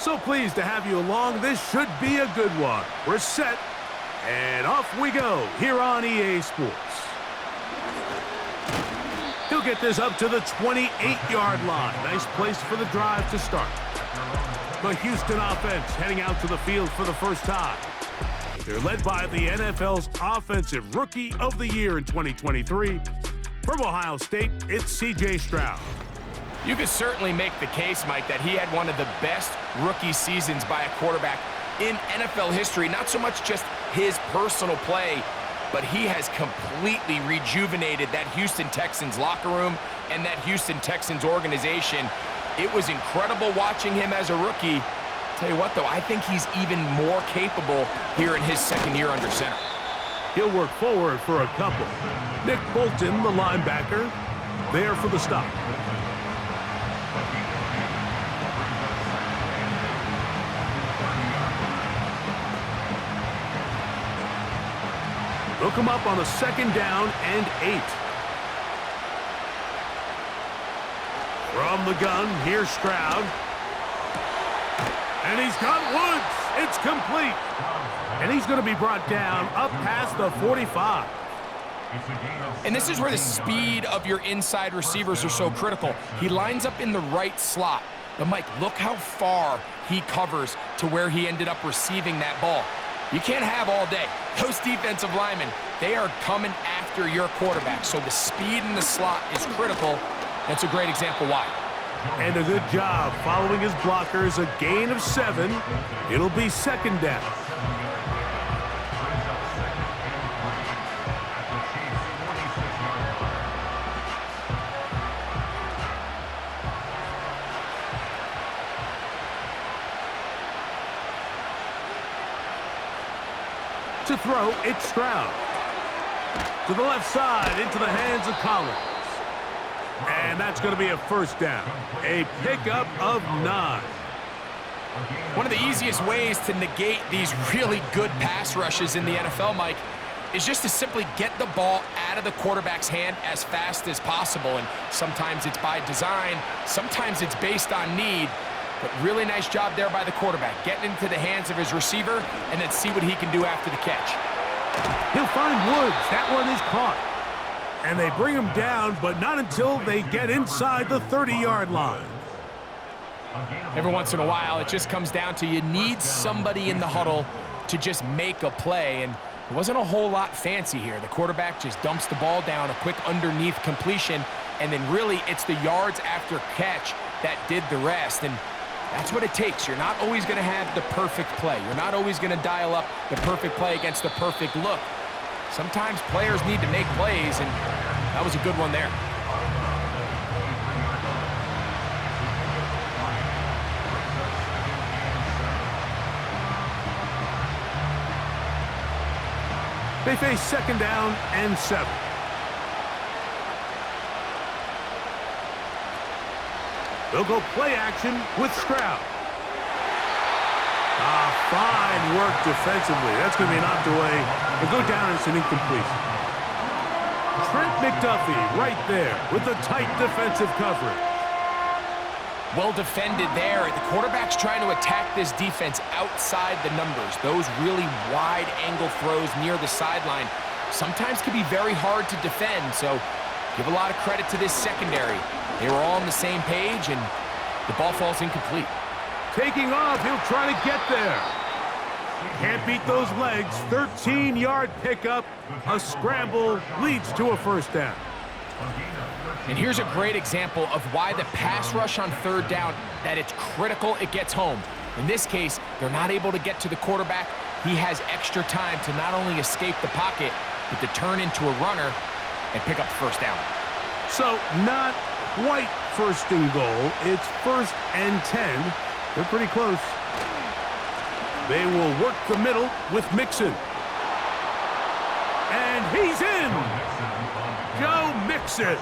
So pleased to have you along. This should be a good one. We're set, and off we go here on EA Sports. He'll get this up to the 28-yard line. Nice place for the drive to start. The Houston offense heading out to the field for the first time. They're led by the NFL's Offensive Rookie of the Year in 2023. From Ohio State, it's C.J. Stroud. You could certainly make the case, Mike, that he had one of the best rookie seasons by a quarterback in NFL history. Not so much just his personal play, but he has completely rejuvenated that Houston Texans locker room and that Houston Texans organization. It was incredible watching him as a rookie. Tell you what, though, I think he's even more capable here in his second year under center. He'll work forward for a couple. Nick Bolton, the linebacker, there for the stop. They'll come up on a 2nd down and 8. From the gun, here's Stroud. And he's got Woods. It's complete. And he's going to be brought down up past the 45. And this is where the speed of your inside receivers are so critical. He lines up in the right slot. But, Mike, look how far he covers to where he ended up receiving that ball. You can't have all day. Those defensive linemen, they are coming after your quarterback. So the speed in the slot is critical. That's a great example why. And a good job following his blockers. A gain of 7. It'll be 2nd down. To throw, it's Stroud. To the left side, into the hands of Collins. And that's going to be a 1st down. A pickup of 9. One of the easiest ways to negate these really good pass rushes in the NFL, Mike, is just to simply get the ball out of the quarterback's hand as fast as possible. And sometimes it's by design, sometimes it's based on need. But really nice job there by the quarterback, getting into the hands of his receiver, and then see what he can do after the catch. He'll find Woods. That one is caught. And they bring him down, but not until they get inside the 30-yard line. Every once in a while, it just comes down to you need somebody in the huddle to just make a play, and it wasn't a whole lot fancy here. The quarterback just dumps the ball down, a quick underneath completion, and then really it's the yards after catch that did the rest. And that's what it takes. You're not always going to have the perfect play. You're not always going to dial up the perfect play against the perfect look. Sometimes players need to make plays, and that was a good one there. They face 2nd down and 7. They'll go play action with Stroud. Fine work defensively. That's going to be knocked away. They'll go down and it's an incompletion. Trent McDuffie right there with the tight defensive coverage. Well defended there. The quarterback's trying to attack this defense outside the numbers. Those really wide angle throws near the sideline sometimes can be very hard to defend. So give a lot of credit to this secondary. They were all on the same page, and the ball falls incomplete. Taking off, he'll try to get there. Can't beat those legs. 13-yard pickup. A scramble leads to a 1st down. And here's a great example of why the pass rush on 3rd down, that it's critical it gets home. In this case, they're not able to get to the quarterback. He has extra time to not only escape the pocket, but to turn into a runner and pick up the 1st down. So not quite 1st and goal. It's 1st and 10. They're pretty close. They will work the middle with Mixon. And he's in! Joe Mixon.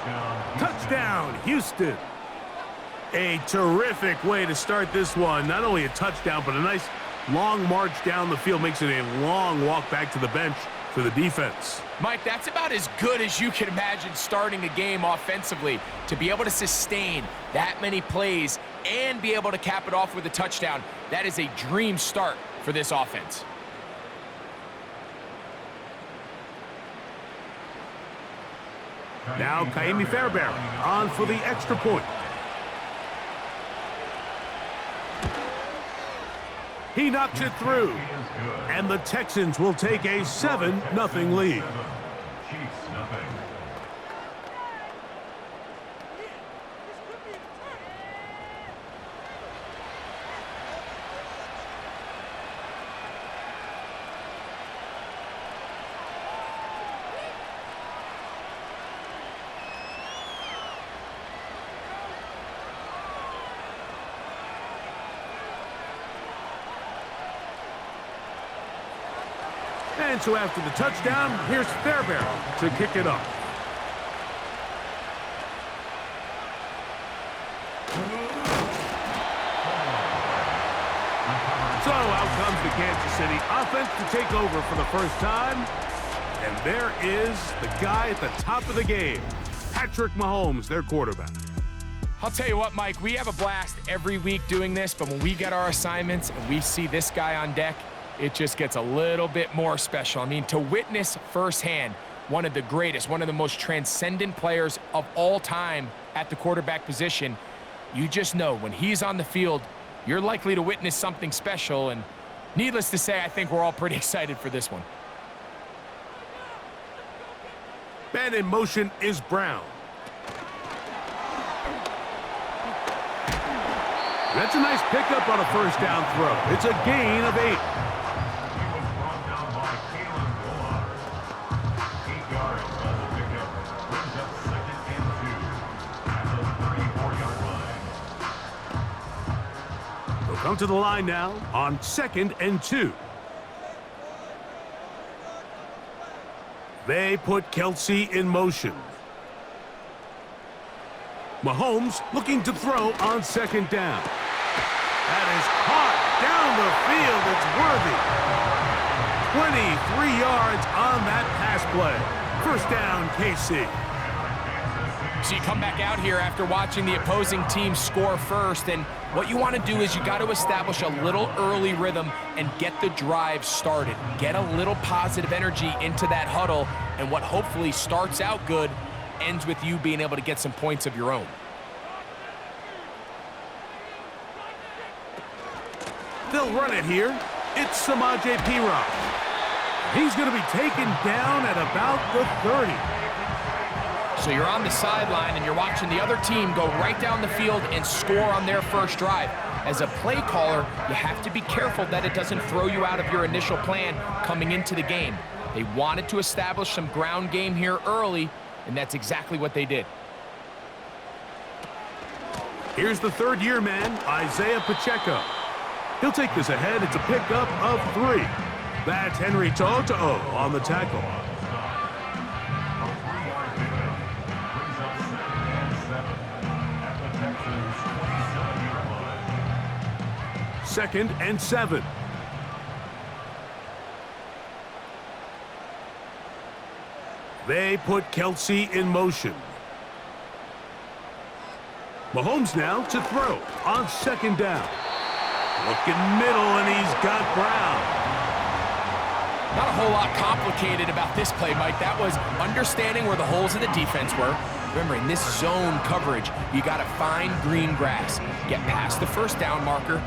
Touchdown, Houston. A terrific way to start this one. Not only a touchdown, but a nice long march down the field. Makes it a long walk back to the bench for the defense. Mike, that's about as good as you can imagine starting a game offensively. To be able to sustain that many plays and be able to cap it off with a touchdown, that is a dream start for this offense. Now Kaimi Fairbairn on for the extra point. He knocks it through, and the Texans will take a 7-0 lead. And so after the touchdown, here's Fairbairn to kick it up. So out comes the Kansas City offense to take over for the first time. And there is the guy at the top of the game, Patrick Mahomes, their quarterback. I'll tell you what, Mike, we have a blast every week doing this, but when we get our assignments and we see this guy on deck, it just gets a little bit more special. I mean, to witness firsthand one of the greatest, one of the most transcendent players of all time at the quarterback position, you just know when he's on the field, you're likely to witness something special. And needless to say, I think we're all pretty excited for this one. Man in motion is Brown. That's a nice pickup on a first down throw. It's a gain of 8. Come to the line now on 2nd and 2. They put Kelsey in motion. Mahomes looking to throw on 2nd down. That is caught down the field. It's worthy. 23 yards on that pass play. First down, KC. So you come back out here after watching the opposing team score first, and what you want to do is you got to establish a little early rhythm and get the drive started. Get a little positive energy into that huddle, and what hopefully starts out good ends with you being able to get some points of your own. They'll run it here. It's Samaje Perine. He's going to be taken down at about the 30. So you're on the sideline and you're watching the other team go right down the field and score on their first drive. As a play caller, you have to be careful that it doesn't throw you out of your initial plan coming into the game. They wanted to establish some ground game here early, and that's exactly what they did. Here's the third-year man, Isaiah Pacheco. He'll take this ahead. It's a pickup of 3. That's Henry To'oTo'o on the tackle. Second and 7. They put Kelsey in motion. Mahomes now to throw on 2nd down. Looking middle, and he's got Brown. Not a whole lot complicated about this play, Mike. That was understanding where the holes of the defense were. Remember, in this zone coverage, you got to find green grass, get past the first down marker,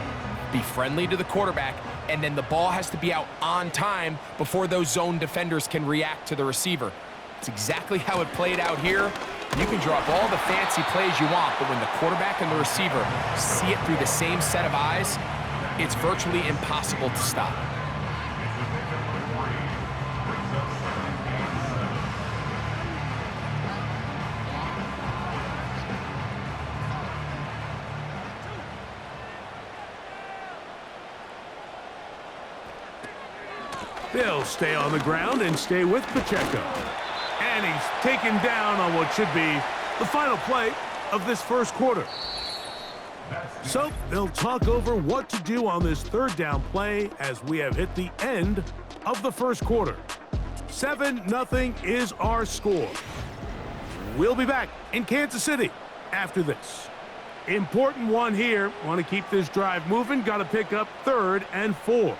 be friendly to the quarterback, and then the ball has to be out on time before those zone defenders can react to the receiver. It's exactly how it played out here. You can draw up all the fancy plays you want, but when the quarterback and the receiver see it through the same set of eyes, it's virtually impossible to stop. They'll stay on the ground and stay with Pacheco. And he's taken down on what should be the final play of this first quarter. So they'll talk over what to do on this 3rd down play as we have hit the end of the first quarter. 7-0 is our score. We'll be back in Kansas City after this. Important one here. Want to keep this drive moving. Got to pick up 3rd and 4.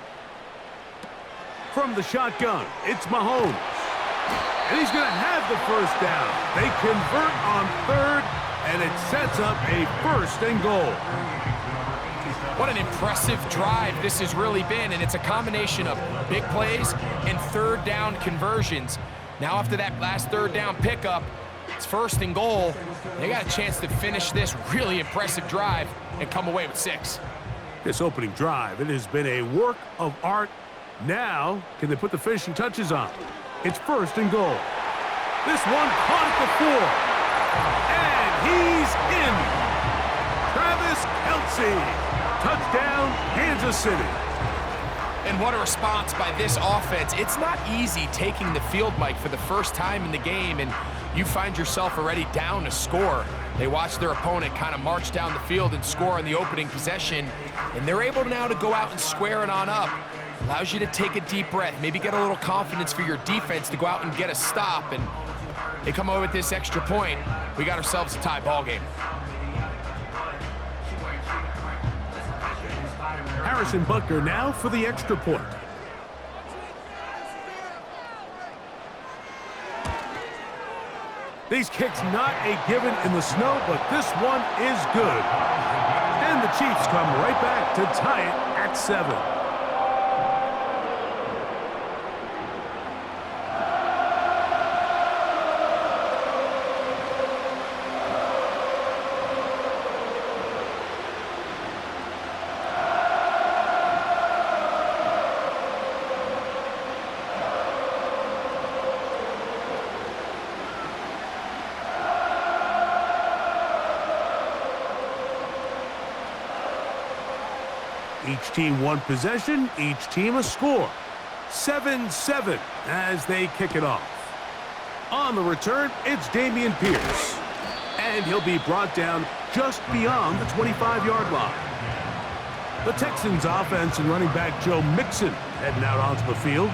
From the shotgun, it's Mahomes. And he's going to have the first down. They convert on 3rd, and it sets up a 1st and goal. What an impressive drive this has really been, and it's a combination of big plays and 3rd down conversions. Now after that last 3rd down pickup, it's 1st and goal. They got a chance to finish this really impressive drive and come away with 6. This opening drive, it has been a work of art. Now, can they put the finishing touches on? It's 1st and goal. This one caught at the 4. And he's in. Travis Kelce. Touchdown, Kansas City. And what a response by this offense. It's not easy taking the field, Mike, for the first time in the game, and you find yourself already down a score. They watch their opponent kind of march down the field and score on the opening possession, and they're able now to go out and square it on up. Allows you to take a deep breath, maybe get a little confidence for your defense to go out and get a stop, and they come away with this extra point. We got ourselves a tie ball game. Harrison Butker now for the extra point. These kicks not a given in the snow, but this one is good. And the Chiefs come right back to tie it at 7. Each team one possession, each team a score. 7-7 as they kick it off. On the return, it's Dameon Pierce. And he'll be brought down just beyond the 25-yard line. The Texans offense and running back Joe Mixon heading out onto the field.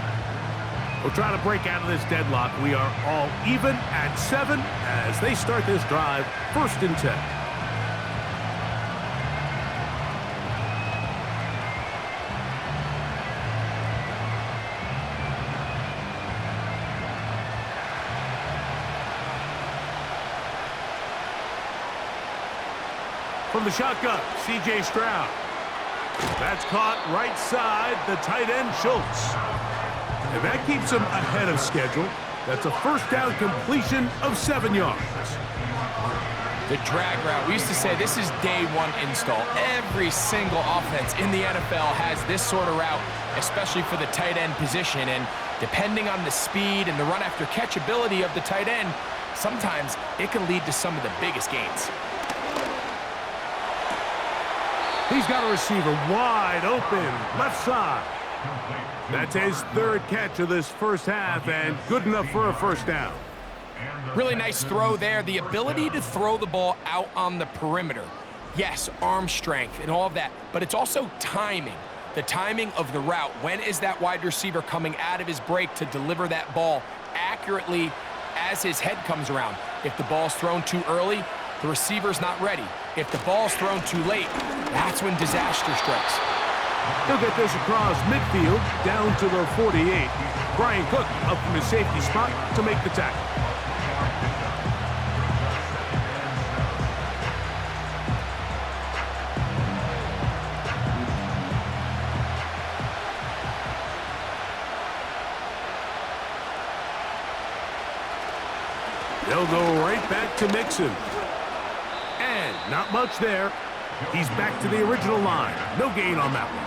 We'll try to break out of this deadlock. We are all even at 7 as they start this drive, 1st and 10. From the shotgun, C.J. Stroud. That's caught right side, the tight end Schultz. And that keeps him ahead of schedule. That's a 1st down completion of 7 yards. The drag route. We used to say this is day 1 install. Every single offense in the NFL has this sort of route, especially for the tight end position. And depending on the speed and the run after catch ability of the tight end, sometimes it can lead to some of the biggest gains. He's got a receiver wide open, left side. That's his 3rd catch of this first half, and good enough for a 1st down. Really nice throw there. The ability to throw the ball out on the perimeter. Yes, arm strength and all of that, but it's also timing. The timing of the route. When is that wide receiver coming out of his break to deliver that ball accurately as his head comes around? If the ball's thrown too early, the receiver's not ready. If the ball's thrown too late, that's when disaster strikes. He'll get this across midfield, down to the 48. Brian Cook up from his safety spot to make the tackle. They'll go right back to Mixon. And not much there. He's back to the original line. No gain on that one.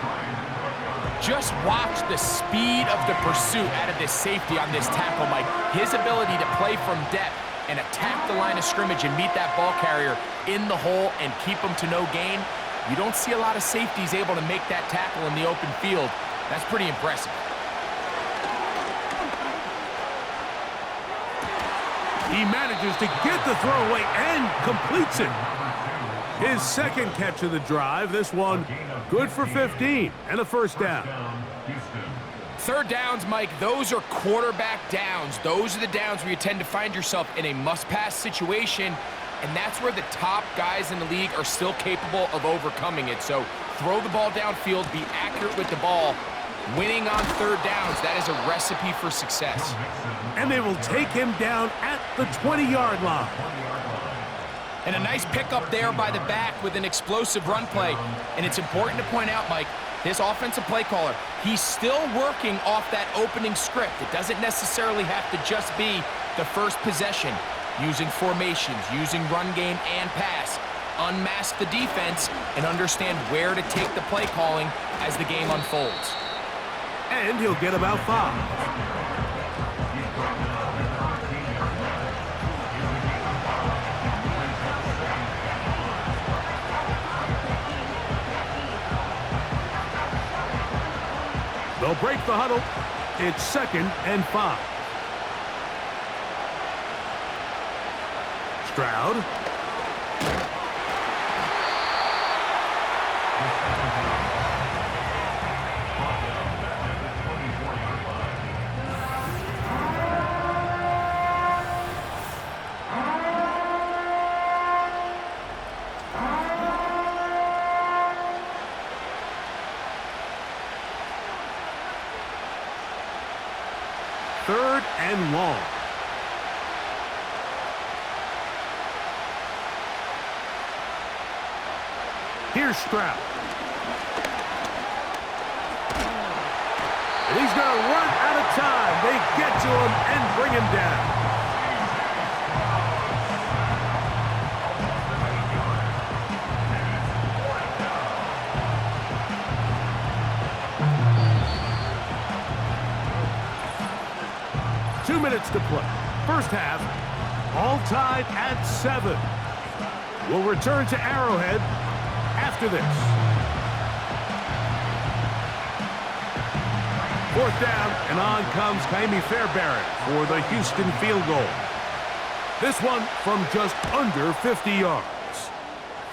Just watch the speed of the pursuit out of this safety on this tackle, Mike. His ability to play from depth and attack the line of scrimmage and meet that ball carrier in the hole and keep him to no gain. You don't see a lot of safeties able to make that tackle in the open field. That's pretty impressive. He manages to get the throw away and completes it. His 2nd catch of the drive. This one good for 15 and a 1st down. Third downs, Mike, those are quarterback downs. Those are the downs where you tend to find yourself in a must-pass situation, and that's where the top guys in the league are still capable of overcoming it. So throw the ball downfield, be accurate with the ball. Winning on third downs, that is a recipe for success. And they will take him down at the 20-yard line. And a nice pickup there by the back with an explosive run play. And it's important to point out, Mike, this offensive play caller, he's still working off that opening script. It doesn't necessarily have to just be the first possession. Using formations, using run game and pass. Unmask the defense and understand where to take the play calling as the game unfolds. And he'll get about 5. They'll break the huddle. It's 2nd and 5. Stroud. Third and long. Here's Stroud. And he's going to run out of time. They get to him and bring him down. Minutes to play. First half, all tied at 7. We'll return to Arrowhead after this. 4th down, and on comes Kaimi Fairbairn for the Houston field goal. This one from just under 50 yards.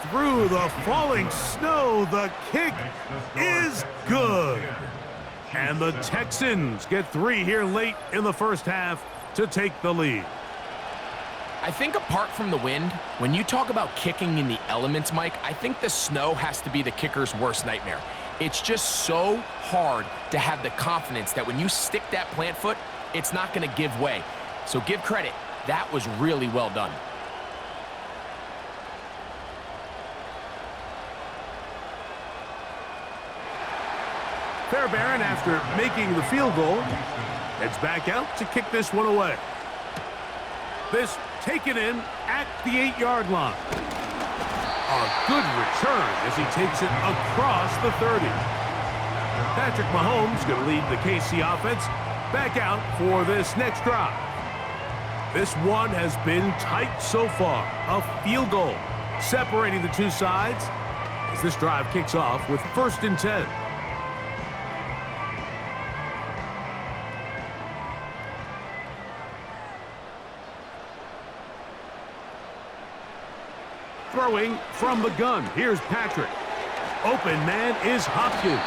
Through the falling snow, the kick is good. And the Texans get 3 here late in the first half to take the lead. I think apart from the wind, when you talk about kicking in the elements, Mike, I think the snow has to be the kicker's worst nightmare. It's just so hard to have the confidence that when you stick that plant foot, it's not going to give way. So give credit. That was really well done. Fairbairn, after making the field goal, heads back out to kick this one away. This taken in at the 8-yard line. A good return as he takes it across the 30. Patrick Mahomes going to lead the KC offense back out for this next drive. This one has been tight so far. A field goal separating the two sides as this drive kicks off with 1st and 10. Throwing from the gun. Here's Patrick. Open man is Hopkins.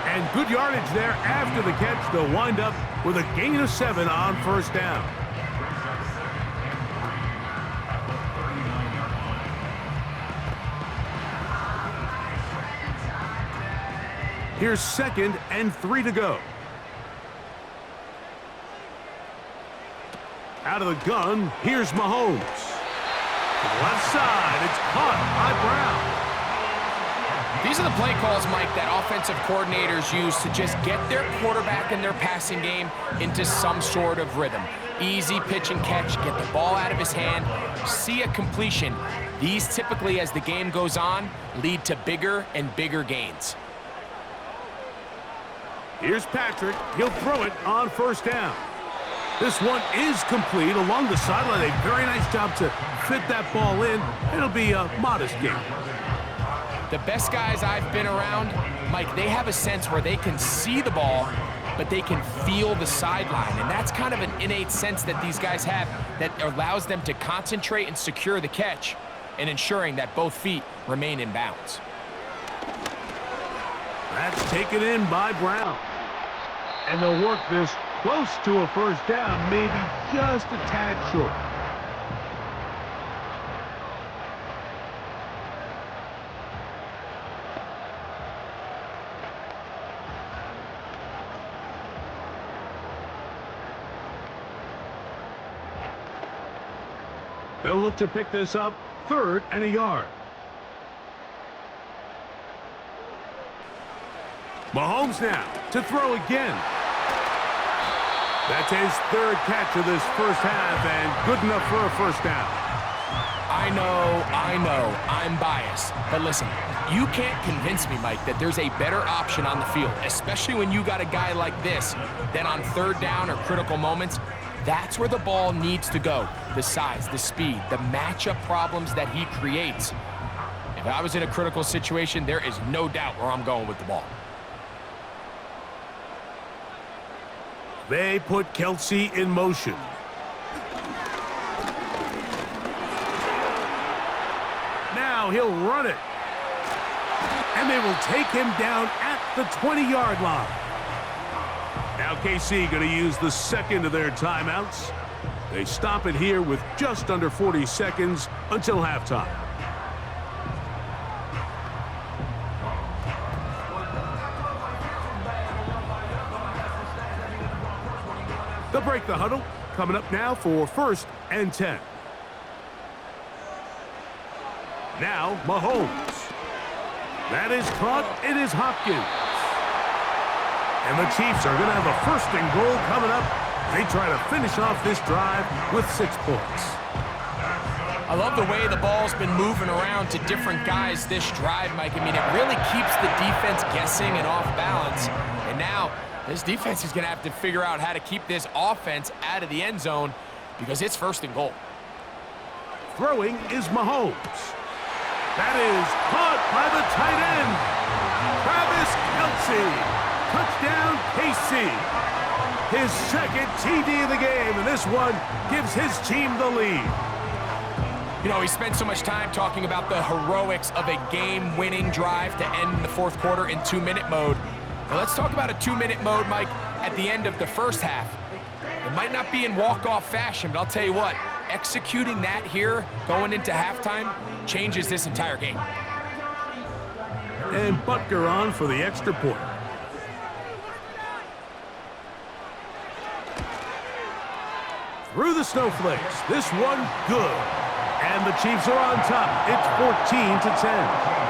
And good yardage there after the catch. They'll wind up with a gain of 7 on 1st down. Here's 2nd and 3 to go. Out of the gun, here's Mahomes. Left side, it's caught by Brown. These are the play calls, Mike, that offensive coordinators use to just get their quarterback and their passing game into some sort of rhythm. Easy pitch and catch, get the ball out of his hand, see a completion. These typically, as the game goes on, lead to bigger and bigger gains. Here's Patrick. He'll throw it on 1st down. This one is complete along the sideline. A very nice job to fit that ball in. It'll be a modest gain. The best guys I've been around, Mike, they have a sense where they can see the ball, but they can feel the sideline. And that's kind of an innate sense that these guys have that allows them to concentrate and secure the catch and ensuring that both feet remain in bounds. That's taken in by Brown. And they'll work this close to a first down, maybe just a tad short. They'll look to pick this up, 3rd and a yard. Mahomes now to throw again. That's his 3rd catch of this first half, and good enough for a first down. I know, I'm biased. But listen, you can't convince me, Mike, that there's a better option on the field, especially when you got a guy like this, than on 3rd down or critical moments. That's where the ball needs to go. The size, the speed, the matchup problems that he creates. If I was in a critical situation, there is no doubt where I'm going with the ball. They put Kelsey in motion. Now he'll run it. And they will take him down at the 20-yard line. Now KC going to use the 2nd of their timeouts. They stop it here with just under 40 seconds until halftime. They'll break the huddle. Coming up now for 1st and 10. Now Mahomes. That is caught. It is Hopkins. And the Chiefs are going to have a 1st and goal coming up. They try to finish off this drive with 6 points. I love the way the ball's been moving around to different guys this drive, Mike. I mean, it really keeps the defense guessing and off balance. And now this defense is going to have to figure out how to keep this offense out of the end zone because it's 1st and goal. Throwing is Mahomes. That is caught by the tight end, Travis Kelce. Touchdown, KC. His 2nd TD of the game, and this one gives his team the lead. You know, he spent so much time talking about the heroics of a game-winning drive to end the 4th quarter in 2-minute mode. Now let's talk about a 2-minute mode, Mike, at the end of the first half. It might not be in walk-off fashion, but I'll tell you what, executing that here going into halftime changes this entire game. And Butker on for the extra point. Through the snowflakes, this one good. And the Chiefs are on top. It's 14-10.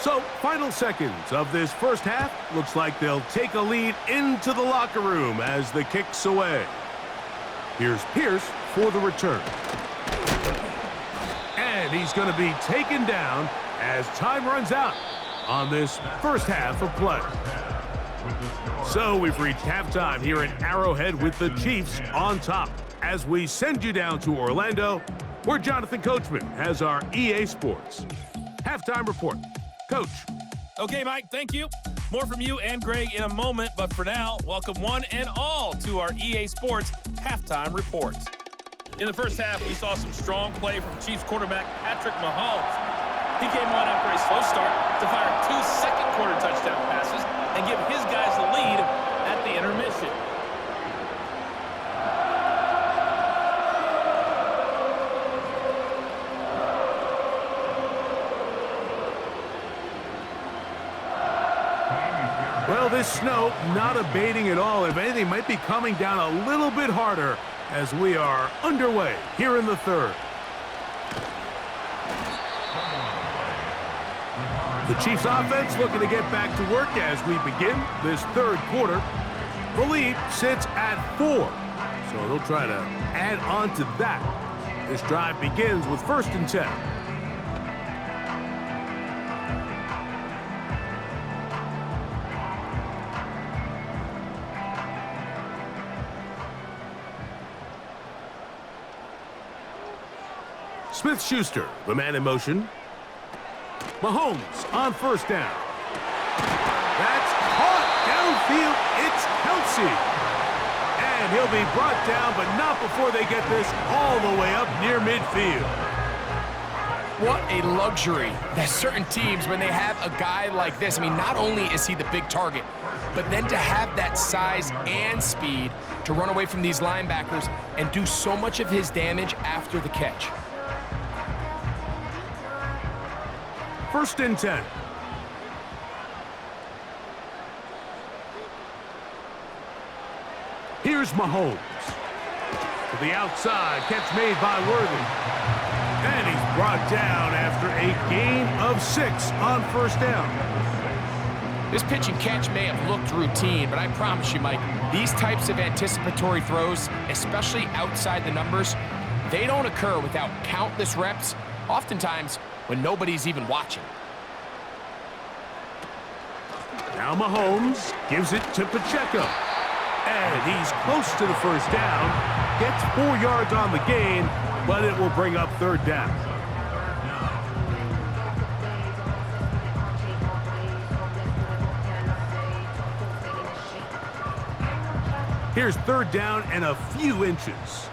So, final seconds of this first half. Looks like they'll take a lead into the locker room as the kick's away. Here's Pierce for the return. And he's going to be taken down as time runs out on this first half of play. So we've reached halftime here at Arrowhead with the Chiefs on top as we send you down to Orlando, where Jonathan Coachman has our EA Sports halftime report. Coach. Okay, Mike, thank you. More from you and Greg in a moment, but for now, welcome one and all to our EA Sports halftime report. In the first half, we saw some strong play from Chiefs quarterback Patrick Mahomes. He came on after a slow start to fire 2 second-quarter touchdown passes and give his guys the lead at the intermission. Well, this snow not abating at all. If anything, might be coming down a little bit harder as we are underway here in the third. The Chiefs offense looking to get back to work as we begin this third quarter. The lead sits at 4, so they'll try to add on to that. This drive begins with 1st and 10. Smith-Schuster, the man in motion. Mahomes on first down. That's caught downfield. It's Kelsey. And he'll be brought down, but not before they get this all the way up near midfield. What a luxury that certain teams, when they have a guy like this, I mean, not only is he the big target, but then to have that size and speed to run away from these linebackers and do so much of his damage after the catch. First and 10. Here's Mahomes. To the outside, catch made by Worthy. And he's brought down after a gain of 6 on first down. This pitch and catch may have looked routine, but I promise you, Mike, these types of anticipatory throws, especially outside the numbers, they don't occur without countless reps, oftentimes when nobody's even watching. Now Mahomes gives it to Pacheco. And he's close to the first down. Gets 4 yards on the gain, but it will bring up third down. Here's third down and a few inches.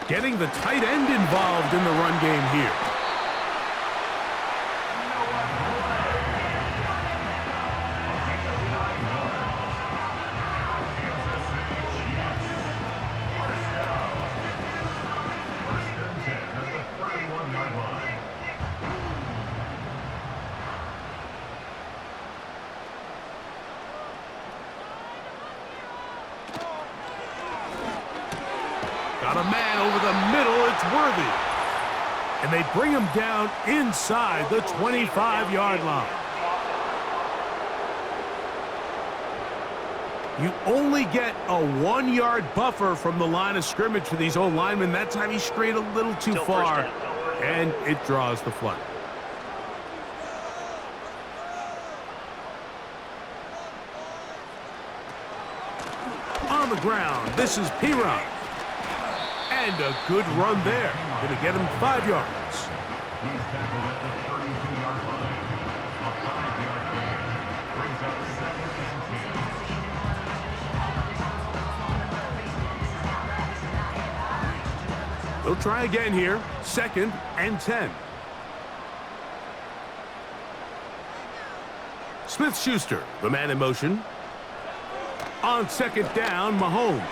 Getting the tight end involved in the run game here. Got a man over the middle, it's Worthy. And they bring him down inside the 25-yard line. You only get a 1-yard buffer from the line of scrimmage for these old linemen. That time he strayed a little too far, and it draws the flag. On the ground, this is Piron. And a good run there. Going to get him 5 yards. They'll try again here. 2nd and 10. Smith-Schuster, the man in motion. On 2nd down, Mahomes.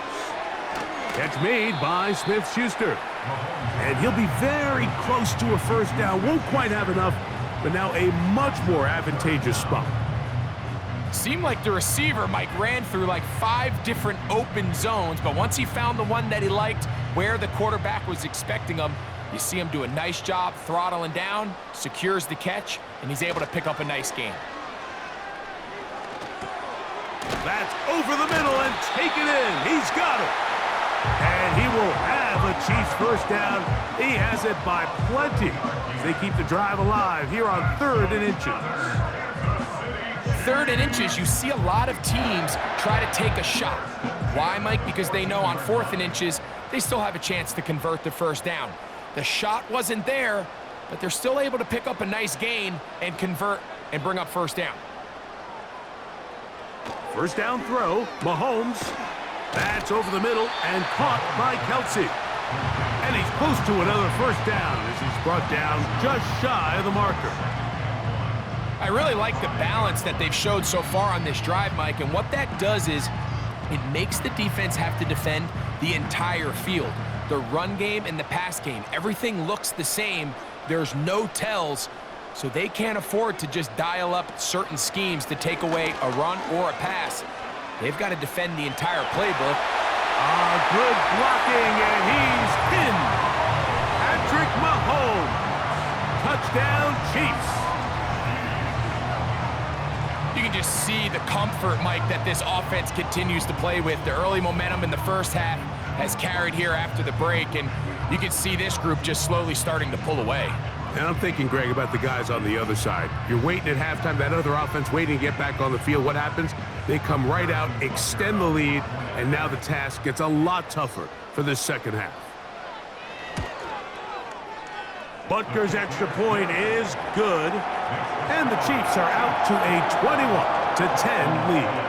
Catch made by Smith-Schuster. And he'll be very close to a first down. Won't quite have enough, but now a much more advantageous spot. Seemed like the receiver, Mike, ran through like 5 different open zones, but once he found the one that he liked, where the quarterback was expecting him, you see him do a nice job throttling down, secures the catch, and he's able to pick up a nice gain. That's over the middle and take it in. He's got it. And he will have a Chiefs first down. He has it by plenty. They keep the drive alive here on 3rd and inches. 3rd and inches, you see a lot of teams try to take a shot. Why, Mike? Because they know on 4th and inches, they still have a chance to convert the first down. The shot wasn't there, but they're still able to pick up a nice gain and convert and bring up first down. First down throw, Mahomes. That's over the middle and caught by Kelsey. And he's close to another first down as he's brought down just shy of the marker. I really like the balance that they've showed so far on this drive, Mike, and what that does is it makes the defense have to defend the entire field. The run game and the pass game, everything looks the same. There's no tells, so they can't afford to just dial up certain schemes to take away a run or a pass. They've got to defend the entire playbook. Good blocking, and he's pinned. Patrick Mahomes. Touchdown, Chiefs. You can just see the comfort, Mike, that this offense continues to play with. The early momentum in the first half has carried here after the break, and you can see this group just slowly starting to pull away. And I'm thinking, Greg, about the guys on the other side. You're waiting at halftime, that other offense waiting to get back on the field. What happens? They come right out, extend the lead, and now the task gets a lot tougher. for this second half. Butker's extra point is good. And the Chiefs are out to a 21-10 lead.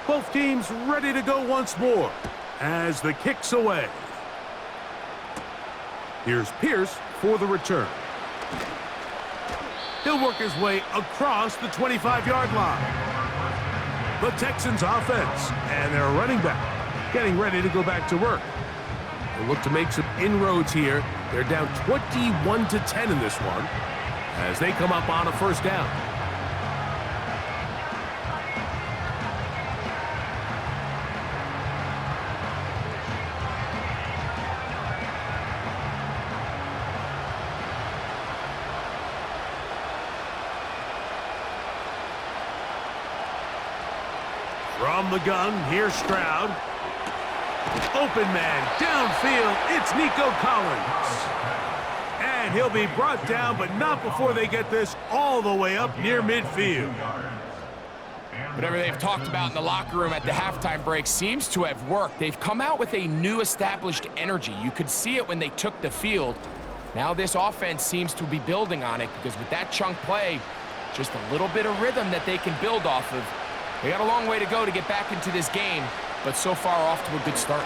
Both teams ready to go once more as the kick's away. Here's Pierce for the return. He'll work his way across the 25-yard line. The Texans offense and their running back getting ready to go back to work. They'll look to make some inroads here. They're down 21-10 in this one as they come up on a first down. From the gun, here's Stroud. Open man, downfield, it's Nico Collins. And he'll be brought down, but not before they get this all the way up near midfield. Whatever they've talked about in the locker room at the halftime break seems to have worked. They've come out with a new established energy. You could see it when they took the field. Now this offense seems to be building on it because with that chunk play, just a little bit of rhythm that they can build off of. They got a long way to go to get back into this game, but so far off to a good start.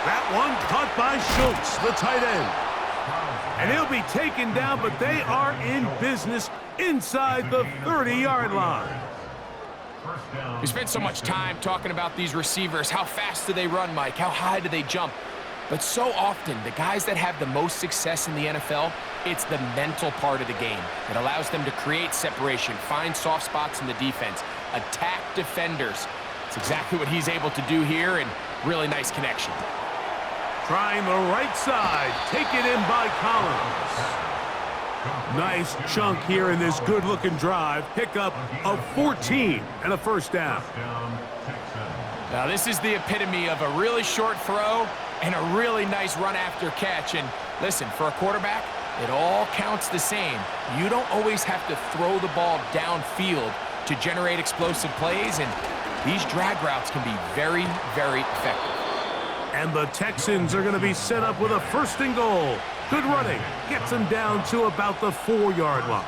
That one caught by Schultz, the tight end. And he'll be taken down, but they are in business inside the 30-yard line. We spent so much time talking about these receivers. How fast do they run, Mike? How high do they jump? But so often, the guys that have the most success in the NFL, it's the mental part of the game. It allows them to create separation, find soft spots in the defense, attack defenders. It's exactly what he's able to do here, and really nice connection. Trying the right side, taken in by Collins. Nice chunk here in this good-looking drive. Pickup of 14 and a first down. Now, this is the epitome of a really short throw and a really nice run after catch. And listen, for a quarterback, it all counts the same. You don't always have to throw the ball downfield to generate explosive plays, and these drag routes can be very, very effective. And the Texans are going to be set up with a first and goal. Good running. Gets them down to about the 4-yard line.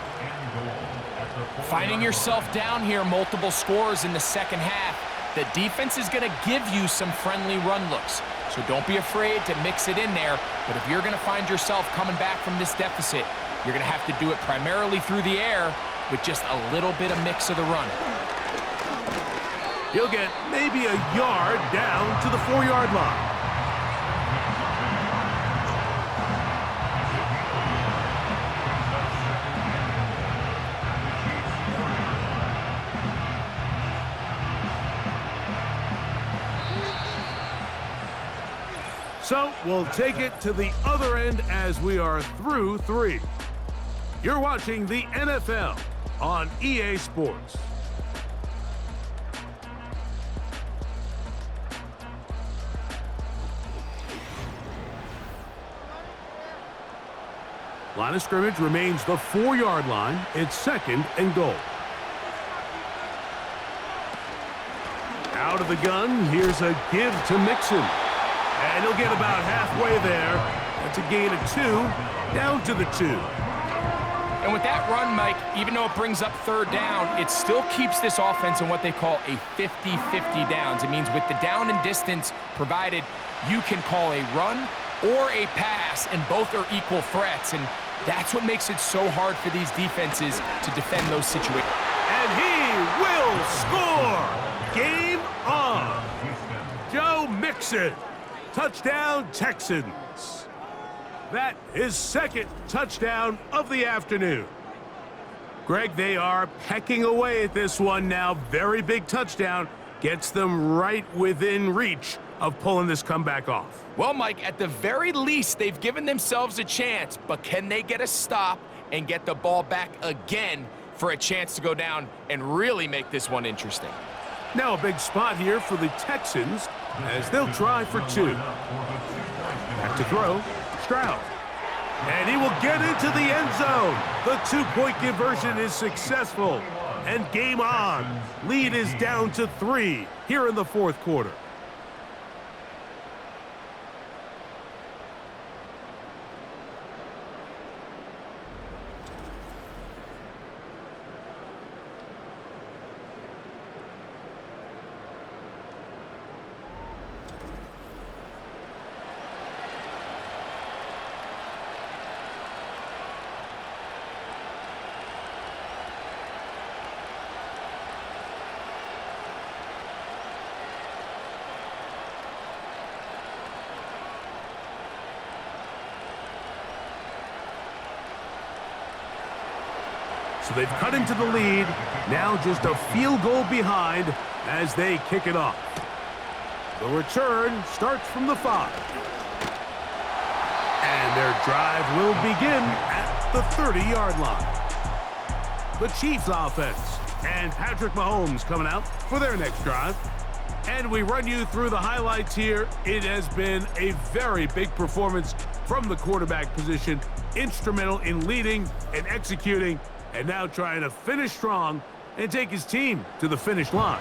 Finding yourself down here, multiple scores in the second half. The defense is going to give you some friendly run looks. So don't be afraid to mix it in there. But if you're going to find yourself coming back from this deficit, you're going to have to do it primarily through the air with just a little bit of mix of the run. He'll get maybe a yard down to the 4-yard line. So we'll take it to the other end as we are through 3. You're watching the NFL on EA Sports. Line of scrimmage remains the 4-yard line. It's second and goal. Out of the gun, here's a give to Mixon. And he'll get about halfway there. That's a gain of 2, down to the 2. And with that run, Mike, even though it brings up third down, it still keeps this offense in what they call a 50-50 downs. It means with the down and distance provided, you can call a run or a pass, and both are equal threats. And that's what makes it so hard for these defenses to defend those situations. And he will score! Game on! Joe Mixon. Touchdown, Texans. That is second touchdown of the afternoon. Greg, they are pecking away at this one now. Very big touchdown. gets them right within reach of pulling this comeback off. Well, Mike, at the very least, they've given themselves a chance, but can they get a stop and get the ball back again for a chance to go down and really make this one interesting? Now a big spot here for the Texans as they'll try for 2. Back to throw, Stroud. And he will get into the end zone. The 2-point conversion is successful. And game on. Lead is down to 3 here in the fourth quarter. So they've cut into the lead. Now just a field goal behind as they kick it off. The return starts from the 5. And their drive will begin at the 30-yard line. The Chiefs offense and Patrick Mahomes coming out for their next drive. And we run you through the highlights here. It has been a very big performance from the quarterback position. Instrumental in leading and executing, and now trying to finish strong and take his team to the finish line.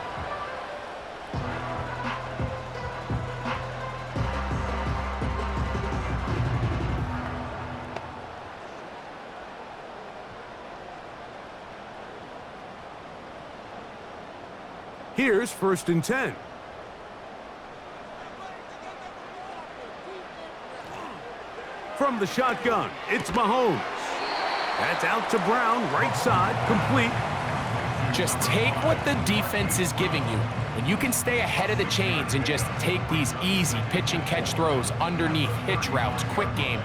Here's 1st and 10. From the shotgun, it's Mahomes. That's out to Brown, right side, complete. Just take what the defense is giving you. When you can stay ahead of the chains and just take these easy pitch and catch throws underneath, hitch routes, quick game,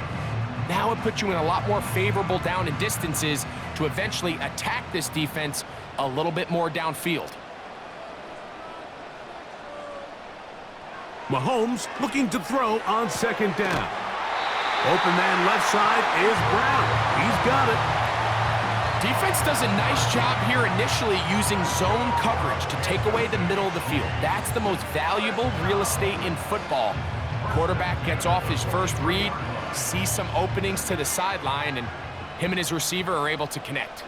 now it puts you in a lot more favorable down and distances to eventually attack this defense a little bit more downfield. Mahomes looking to throw on 2nd down. Open man left side is Brown. He's got it. Defense does a nice job here initially using zone coverage to take away the middle of the field. That's the most valuable real estate in football. Quarterback gets off his first read, sees some openings to the sideline, and him and his receiver are able to connect.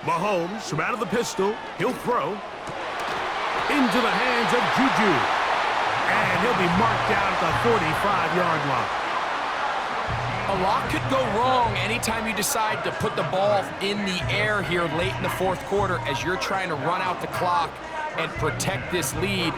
Mahomes from out of the pistol. He'll throw into the hands of Juju. And he'll be marked down at the 45-yard line. A lot could go wrong anytime you decide to put the ball in the air here late in the fourth quarter as you're trying to run out the clock and protect this lead.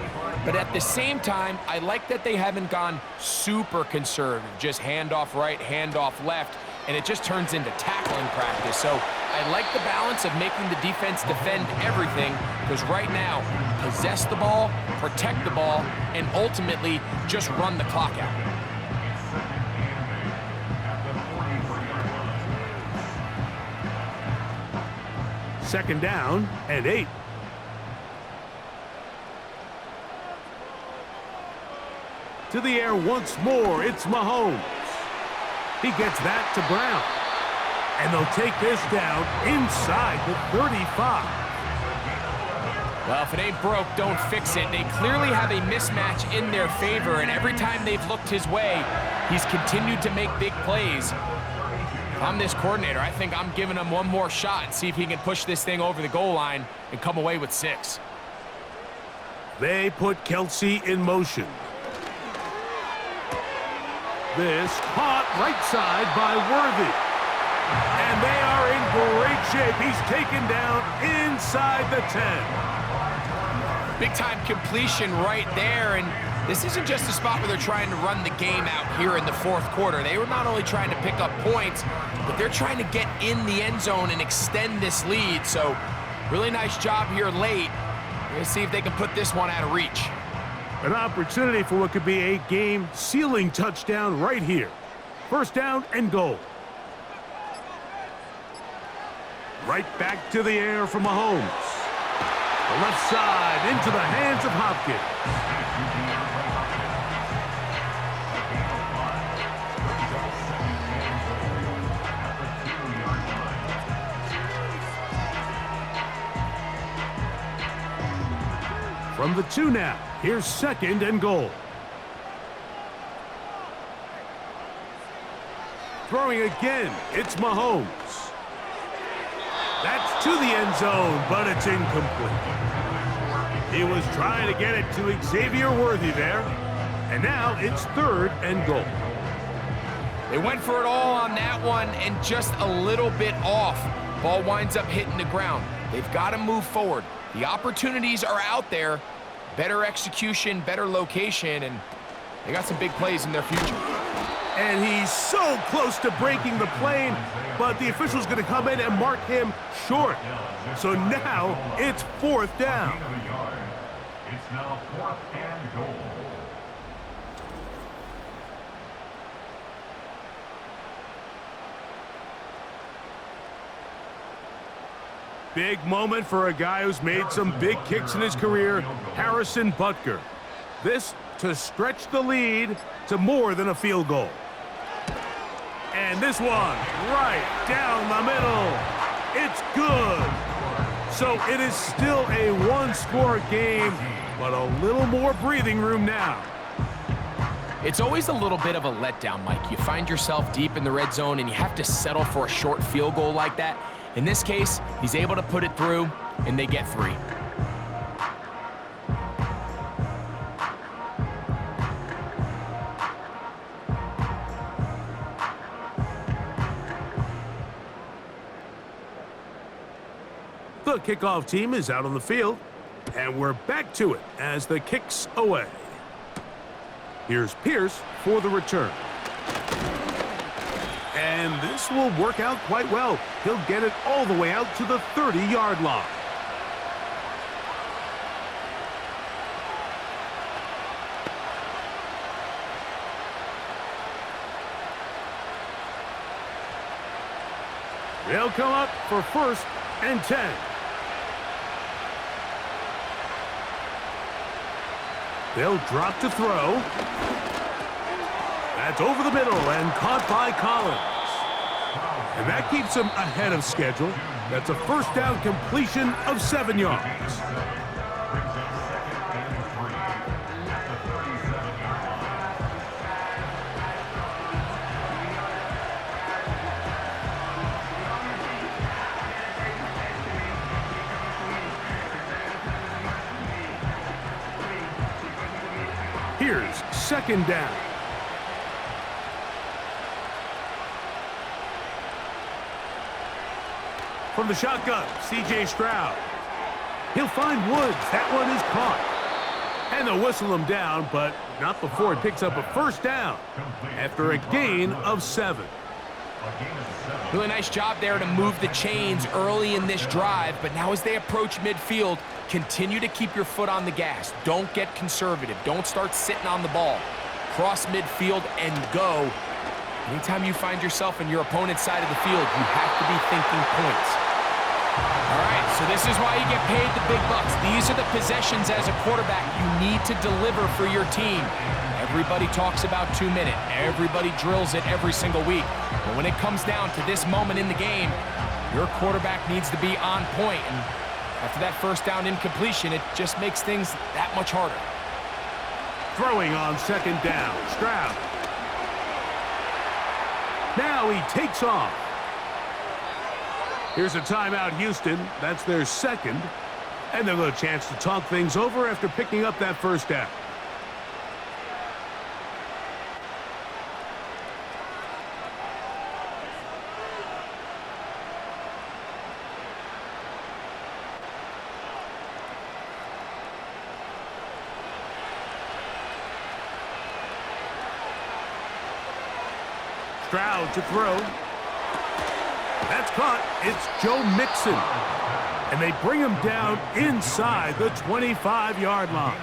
But at the same time, I like that they haven't gone super conservative, just handoff right, handoff left, and it just turns into tackling practice. So I like the balance of making the defense defend everything, because right now, possess the ball, protect the ball, and ultimately just run the clock out. Second down and 8. To the air once more, it's Mahomes. He gets that to Brown. And they'll take this down inside the 35. Well, if it ain't broke, don't fix it. They clearly have a mismatch in their favor, and every time they've looked his way, he's continued to make big plays. If I'm this coordinator, I think I'm giving him one more shot and see if he can push this thing over the goal line and come away with 6. They put Kelsey in motion. This caught right side by Worthy. And they are in great shape. He's taken down inside the 10. Big-time completion right there, and this isn't just a spot where they're trying to run the game out here in the fourth quarter. They were not only trying to pick up points, but they're trying to get in the end zone and extend this lead. So really nice job here late. We're going to see if they can put this one out of reach. An opportunity for what could be a game-sealing touchdown right here. First down and goal. Right back to the air from Mahomes. The left side into the hands of Hopkins. From the 2 now, here's 2nd and goal. Throwing again, it's Mahomes. That's to the end zone, but it's incomplete. He was trying to get it to Xavier Worthy there, and now it's 3rd and goal. They went for it all on that one and just a little bit off. Ball winds up hitting the ground. They've got to move forward. The opportunities are out there. Better execution, better location, and they got some big plays in their future. And he's so close to breaking the plane, but the official's going to come in and mark him short. So now it's 4th down. It's now 4th and goal. Big moment for a guy who's made some big kicks in his career, Harrison Butker. This to stretch the lead to more than a field goal. And this one, right down the middle. It's good. So it is still a one-score game, but a little more breathing room now. It's always a little bit of a letdown, Mike. You find yourself deep in the red zone and you have to settle for a short field goal like that. In this case, he's able to put it through, and they get 3. The kickoff team is out on the field, and we're back to it as the kick's away. Here's Pierce for the return. And this will work out quite well. He'll get it all the way out to the 30-yard line. They'll come up for 1st and 10. They'll drop to throw. That's over the middle and caught by Collins. And that keeps him ahead of schedule. That's a 1st down completion of 7 yards. Here's 2nd down. From the shotgun, C.J. Stroud. He'll find Woods. That one is caught. And they'll whistle him down, but not before he picks up a 1st down after a gain of 7. Really nice job there to move the chains early in this drive, but now as they approach midfield, continue to keep your foot on the gas. Don't get conservative. Don't start sitting on the ball. Cross midfield and go. Anytime you find yourself in your opponent's side of the field, you have to be thinking points. All right, so this is why you get paid the big bucks. These are the possessions as a quarterback you need to deliver for your team. Everybody talks about 2-minute. Everybody drills it every single week. But when it comes down to this moment in the game, your quarterback needs to be on point. And after that 1st down incompletion, it just makes things that much harder. Throwing on 2nd down, Stroud. Now he takes off. Here's a timeout, Houston. That's their 2nd. And they'll have a chance to talk things over after picking up that 1st down. Stroud to throw. That's caught. It's Joe Mixon. And they bring him down inside the 25-yard line.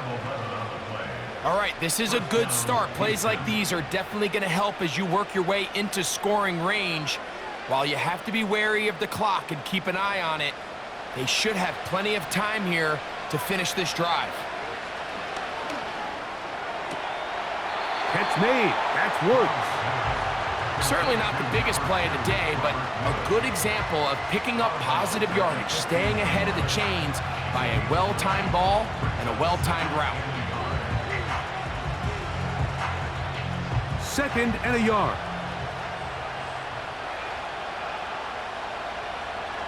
All right, this is a good start. Plays like these are definitely going to help as you work your way into scoring range. While you have to be wary of the clock and keep an eye on it, they should have plenty of time here to finish this drive. Catch made. That's Woods. Certainly not the biggest play of the day, but a good example of picking up positive yardage, staying ahead of the chains by a well-timed ball and a well-timed route. 2nd and a yard.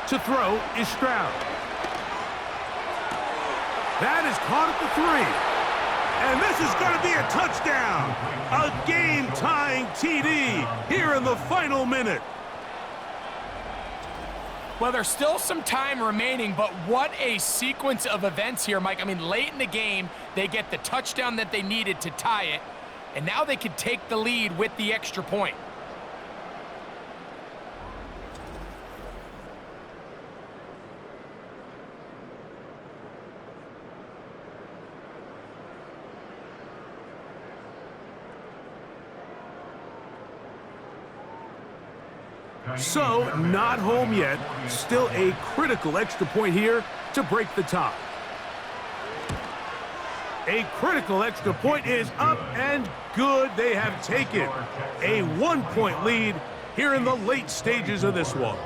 To throw is Stroud. That is caught at the 3. And this is going to be a touchdown. A game-tying TD here in the final minute. Well, there's still some time remaining, but what a sequence of events here, Mike. I mean, late in the game, they get the touchdown that they needed to tie it, and now they can take the lead with the extra point. So, not home yet. Still a critical extra point here to break the tie. A critical extra point is up and good. They have taken a 1-point lead here in the late stages of this one.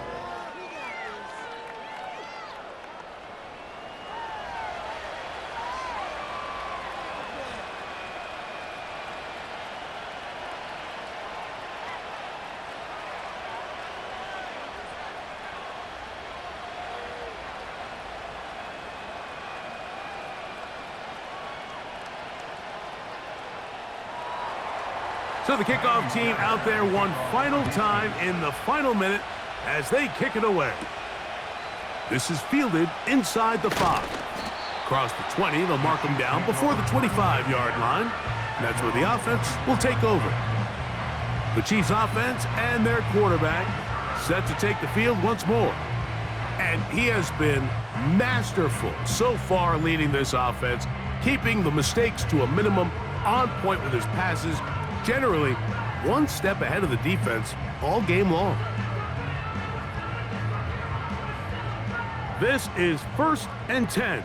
So the kickoff team out there one final time in the final minute as they kick it away. This is fielded inside the 5. Across the 20, they'll mark them down before the 25-yard line. And that's where the offense will take over. The Chiefs offense and their quarterback set to take the field once more. And he has been masterful so far leading this offense, keeping the mistakes to a minimum, on point with his passes, generally one step ahead of the defense all game long. This is 1st and 10.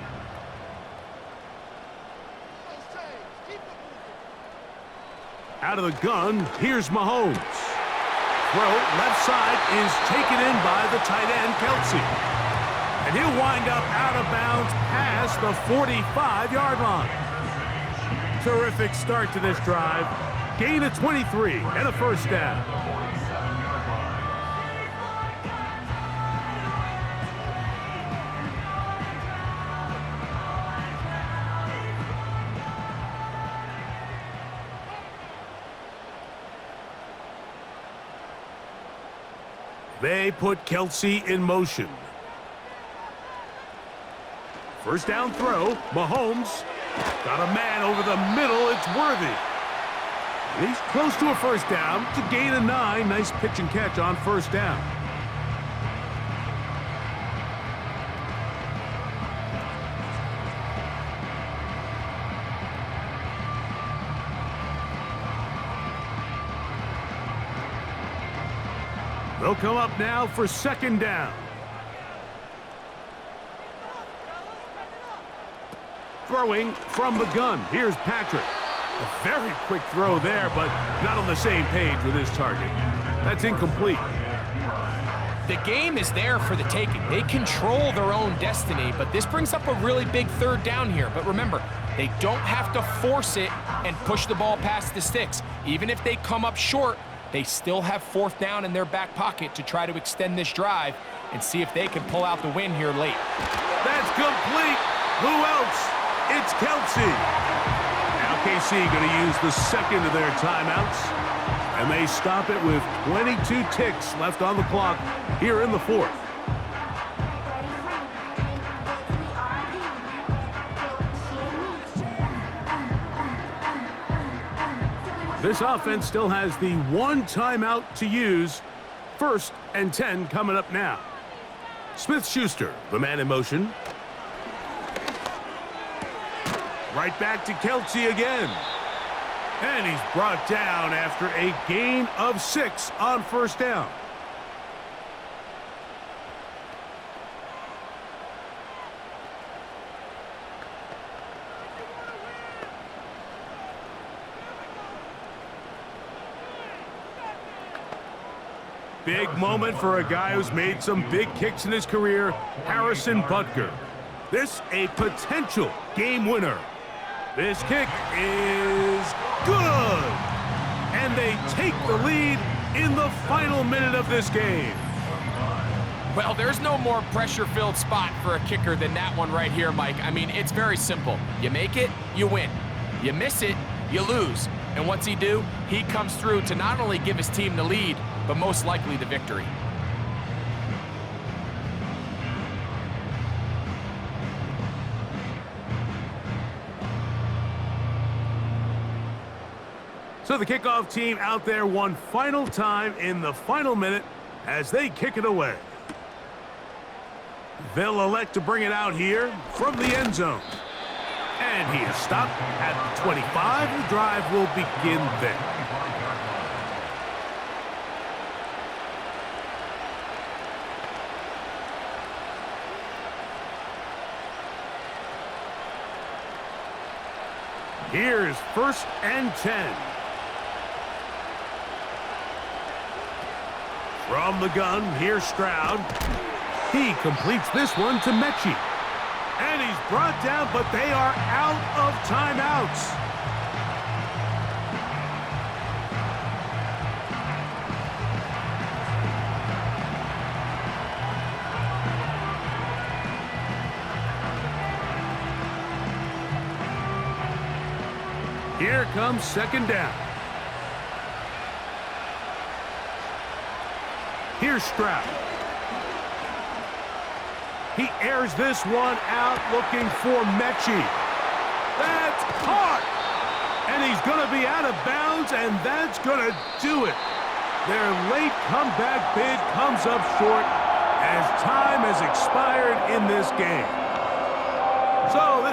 Out of the gun, here's Mahomes. Throw left side is taken in by the tight end, Kelsey. And he'll wind up out of bounds past the 45-yard line. Terrific start to this drive. Gain of 23 and a first down. They put Kelsey in motion. First down throw, Mahomes got a man over the middle, it's Worthy. He's close to a first down to gain a 9. Nice pitch and catch on first down. They'll come up now for second down. Throwing from the gun. Here's Patrick. A very quick throw there, but not on the same page with his target. That's incomplete. The game is there for the taking. They control their own destiny, but this brings up a really big third down here. But remember, they don't have to force it and push the ball past the sticks. Even if they come up short, they still have fourth down in their back pocket to try to extend this drive and see if they can pull out the win here late. That's complete. Who else? It's Kelsey. Now KC going to use the second of their timeouts, and they stop it with 22 ticks left on the clock here in the 4th. This offense still has the 1 timeout to use. 1st and 10 coming up now. Smith-Schuster, the man in motion. Right back to Kelsey again. And he's brought down after a gain of 6 on first down. Big moment for a guy who's made some big kicks in his career, Harrison Butker. This a potential game winner. This kick is good. And they take the lead in the final minute of this game. Well, there's no more pressure-filled spot for a kicker than that one right here, Mike. I mean, it's very simple. You make it, you win. You miss it, you lose. And what's he do? He comes through to not only give his team the lead, but most likely the victory. So the kickoff team out there one final time in the final minute as they kick it away. They'll elect to bring it out here from the end zone. And he is stopped at the 25. The drive will begin there. Here's 1st and 10. From the gun, here's Stroud. He completes this one to Mechie. And he's brought down, but they are out of timeouts. Here comes 2nd down. Here's Stroud. He airs this one out looking for Mechie. That's caught! And he's going to be out of bounds, and that's going to do it. Their late comeback bid comes up short as time has expired in this game. So this